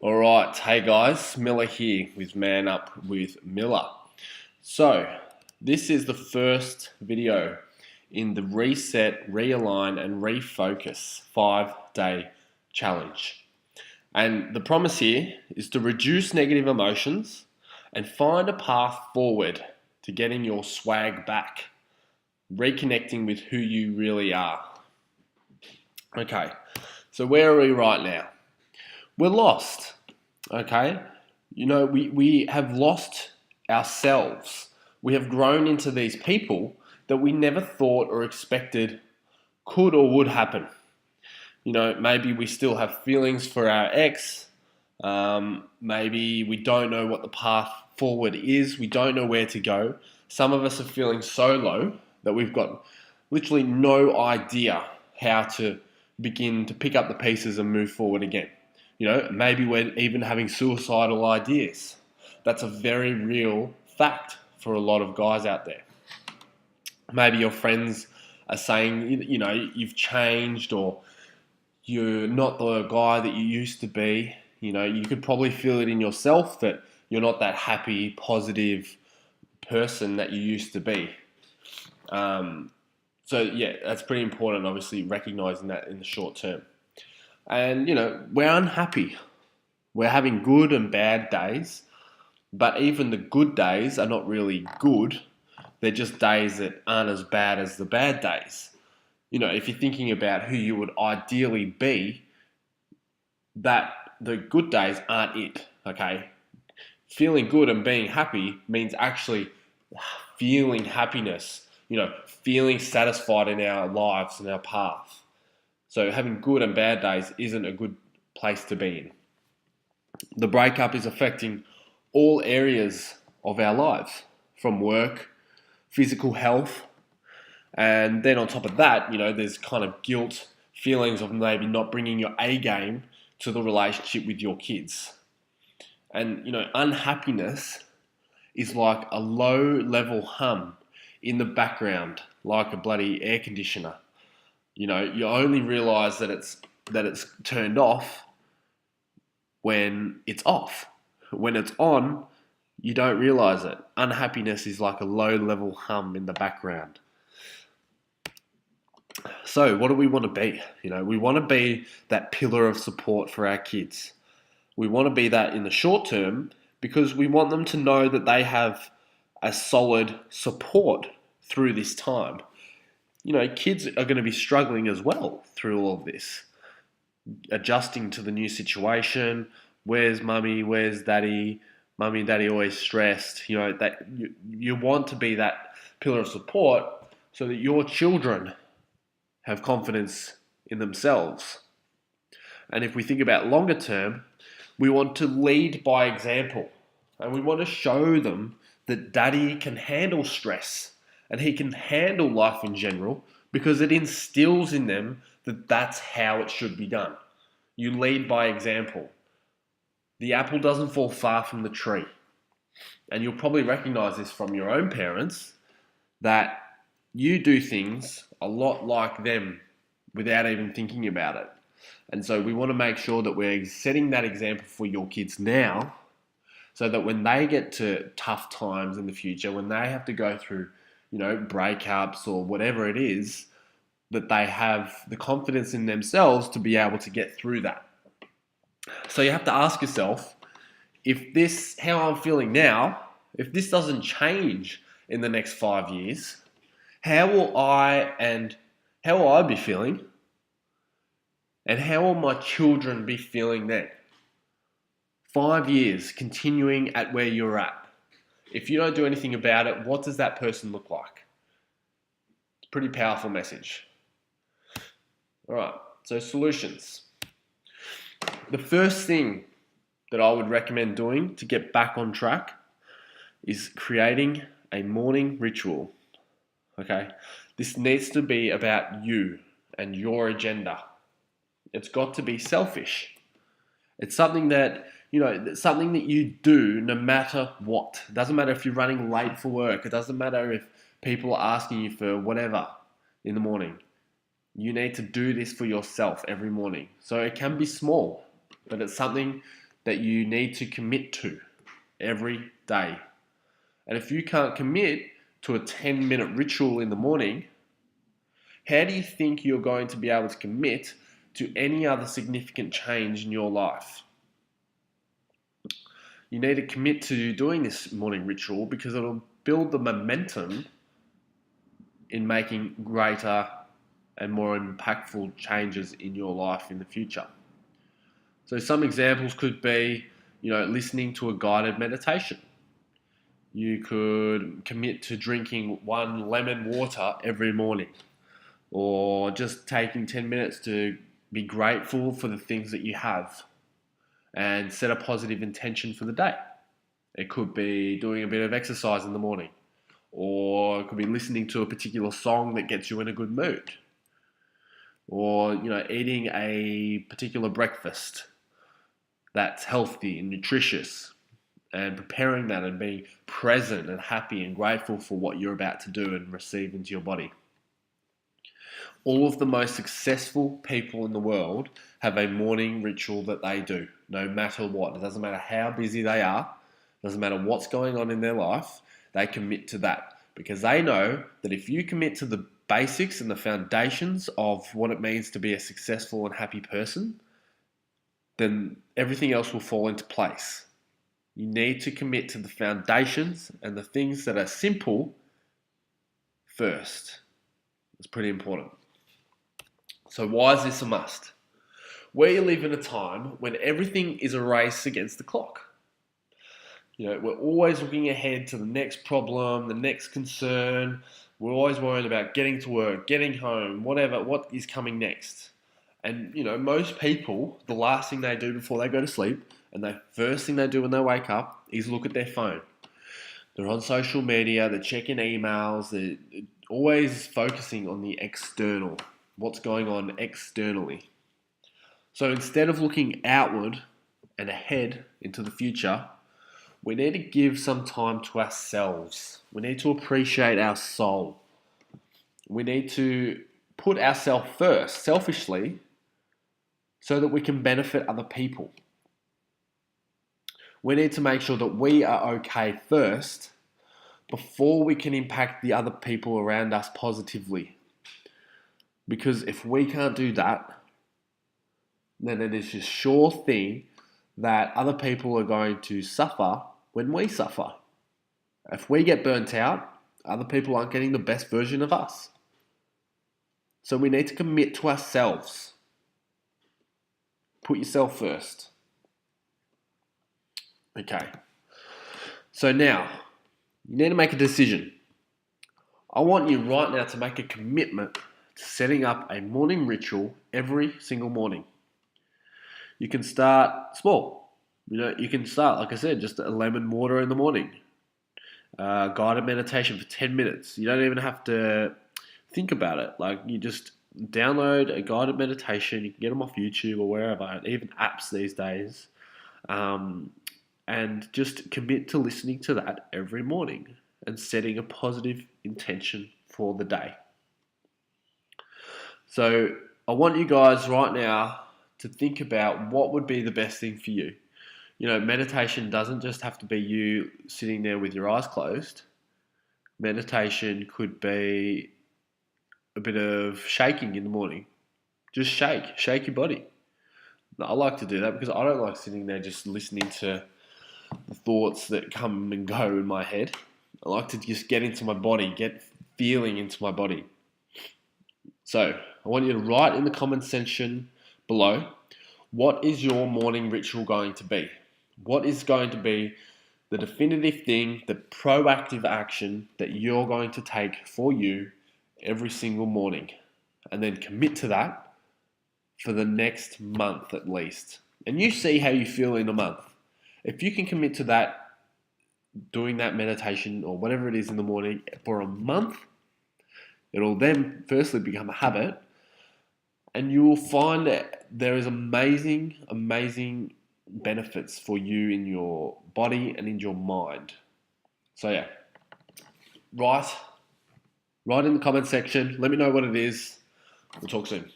All right, hey guys, Miller here with Man Up with Miller. So, this is the first video in the Reset, Realign, and Refocus 5-day challenge. And the promise here is to reduce negative emotions and find a path forward to getting your swag back, reconnecting with who you really are. Okay, so where are we right now? We're lost, okay? We have lost ourselves. We have grown into these people that we never thought or expected could or would happen. Maybe we still have feelings for our ex. Maybe we don't know what the path forward is. We don't know where to go. Some of us are feeling so low that we've got literally no idea how to begin to pick up the pieces and move forward again. Maybe we're even having suicidal ideas. That's a very real fact for a lot of guys out there. Maybe your friends are saying, you've changed or you're not the guy that you used to be. You could probably feel it in yourself that you're not that happy, positive person that you used to be. That's pretty important, obviously, recognizing that in the short term. And, we're unhappy. We're having good and bad days, but even the good days are not really good. They're just days that aren't as bad as the bad days. If you're thinking about who you would ideally be, that the good days aren't it, okay? Feeling good and being happy means actually feeling happiness, feeling satisfied in our lives and our path. So having good and bad days isn't a good place to be in. The breakup is affecting all areas of our lives, from work, physical health, and then on top of that, there's kind of guilt, feelings of maybe not bringing your A game to the relationship with your kids. And, unhappiness is like a low-level hum in the background, like a bloody air conditioner. You only realize that it's turned off when it's off. When it's on, you don't realize it. Unhappiness is like a low-level hum in the background. So what do we want to be? We want to be that pillar of support for our kids. We want to be that in the short term because we want them to know that they have a solid support through this time. Kids are going to be struggling as well through all of this, adjusting to the new situation. Where's mummy? Where's daddy? Mummy and daddy always stressed. That you want to be that pillar of support so that your children have confidence in themselves. And if we think about longer term, we want to lead by example, and we want to show them that daddy can handle stress and he can handle life in general because it instills in them that that's how it should be done. You lead by example. The apple doesn't fall far from the tree. And you'll probably recognize this from your own parents, that you do things a lot like them without even thinking about it. And so we want to make sure that we're setting that example for your kids now so that when they get to tough times in the future, when they have to go through breakups or whatever it is, that they have the confidence in themselves to be able to get through that. So you have to ask yourself, how I'm feeling now, if this doesn't change in the next 5 years, how will I be feeling? And how will my children be feeling then? 5 years continuing at where you're at. If you don't do anything about it, what does that person look like? It's a pretty powerful message. All right, so solutions. The first thing that I would recommend doing to get back on track is creating a morning ritual. Okay, this needs to be about you and your agenda. It's got to be selfish. It's something that you do no matter what. It doesn't matter if you're running late for work. It doesn't matter if people are asking you for whatever in the morning. You need to do this for yourself every morning. So it can be small, but it's something that you need to commit to every day. And if you can't commit to a 10-minute ritual in the morning, how do you think you're going to be able to commit to any other significant change in your life? You need to commit to doing this morning ritual because it'll build the momentum in making greater and more impactful changes in your life in the future. So some examples could be, listening to a guided meditation. You could commit to drinking 1 lemon water every morning, or just taking 10 minutes to be grateful for the things that you have and set a positive intention for the day. It could be doing a bit of exercise in the morning, or it could be listening to a particular song that gets you in a good mood, or eating a particular breakfast that's healthy and nutritious, and preparing that and being present and happy and grateful for what you're about to do and receive into your body. All of the most successful people in the world have a morning ritual that they do, no matter what. It doesn't matter how busy they are, it doesn't matter what's going on in their life, they commit to that because they know that if you commit to the basics and the foundations of what it means to be a successful and happy person, then everything else will fall into place. You need to commit to the foundations and the things that are simple first. It's pretty important. So why is this a must? We live in a time when everything is a race against the clock. We're always looking ahead to the next problem, the next concern. We're always worried about getting to work, getting home, whatever, what is coming next. And, most people, the last thing they do before they go to sleep and the first thing they do when they wake up is look at their phone. They're on social media, they're checking emails, they're always focusing on the external, what's going on externally. So instead of looking outward and ahead into the future, we need to give some time to ourselves. We need to appreciate our soul. We need to put ourselves first, selfishly, so that we can benefit other people. We need to make sure that we are okay first before we can impact the other people around us positively. Because if we can't do that, then it is a sure thing that other people are going to suffer when we suffer. If we get burnt out, other people aren't getting the best version of us. So we need to commit to ourselves. Put yourself first. Okay. So now, you need to make a decision. I want you right now to make a commitment to setting up a morning ritual every single morning. You can start small. You can start, like I said, just a lemon water in the morning. Guided meditation for 10 minutes. You don't even have to think about it. You just download a guided meditation. You can get them off YouTube or wherever, even apps these days. And just commit to listening to that every morning and setting a positive intention for the day. So I want you guys right now to think about what would be the best thing for you. Meditation doesn't just have to be you sitting there with your eyes closed. Meditation could be a bit of shaking in the morning. Just shake your body. I like to do that because I don't like sitting there just listening to the thoughts that come and go in my head. I like to just get into my body, get feeling into my body. So I want you to write in the comment section below, what is your morning ritual going to be? What is going to be the definitive thing, the proactive action that you're going to take for you every single morning? And then commit to that for the next month at least. And you see how you feel in a month. If you can commit to that, doing that meditation or whatever it is in the morning for a month, it'll then firstly become a habit, and you will find that there is amazing benefits for you in your body and in your mind. So yeah, write in the comment section. Let me know what it is. We'll talk soon.